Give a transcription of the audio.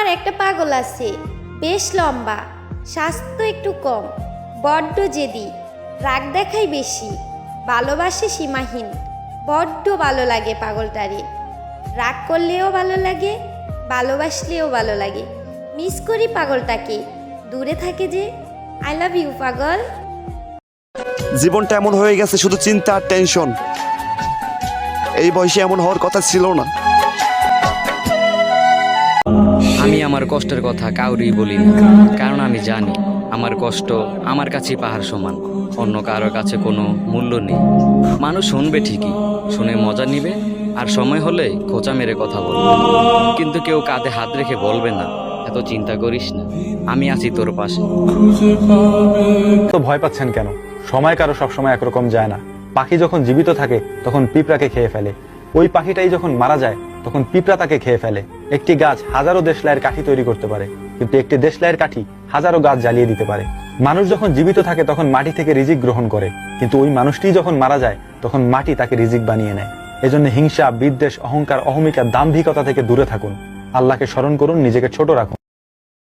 আমার একটা পাগল আছে, বেশ লম্বা, স্বাস্থ্য একটু কম, বড্ড জেদি, রাগ দেখাই বেশি, ভালোবাসে সীমাহীন। বড্ড ভালো লাগে পাগলটারে। রাগ করলেও ভালো লাগে, ভালোবাসলেও ভালো লাগে। মিস করি পাগলটাকে, দূরে থাকে যে। আই লাভ ইউ পাগল। জীবনটা এমন হয়ে গেছে, শুধু চিন্তা আর টেনশন। এই বয়সে এমন হওয়ার কথা ছিল না। আমি আমার কষ্টের কথা কাউরিই বলি না, কারণ আমি জানি আমার কষ্ট আমার কাছেই পাহাড় সমান, অন্য কারোর কাছে কোনো মূল্য নেই। মানুষ শুনবে ঠিকই, শুনে মজা নিবে, আর সময় হলে খোঁচা মেরে কথা বলবে, কিন্তু কেউ কাঁধে হাত রেখে বলবে না এত চিন্তা করিস না, আমি আছি তোর পাশে। তো ভয় পাচ্ছেন কেন? সময় কারো সবসময় একরকম যায় না। পাখি যখন জীবিত থাকে তখন পিঁপড়াকে খেয়ে ফেলে, ওই পাখিটাই যখন মারা যায় তখন পিঁপড়া তাকে খেয়ে ফেলে। একটি গাছ হাজারো দেশলাইয়ের কাঠি তৈরি করতে পারে, কিন্তু একটি দেশলাইয়ের কাঠি হাজারো গাছ জ্বালিয়ে দিতে পারে। মানুষ যখন জীবিত থাকে তখন মাটি থেকে রিজিক গ্রহণ করে, কিন্তু ওই মানুষটি যখন মারা যায় তখন মাটি তাকে রিজিক বানিয়ে নেয়। এজন্য হিংসা, বিদ্বেষ, অহংকার, অহমিকা, দাম্ভিকতা থেকে দূরে থাকুন। আল্লাহকে স্মরণ করুন, নিজেকে ছোট রাখুন।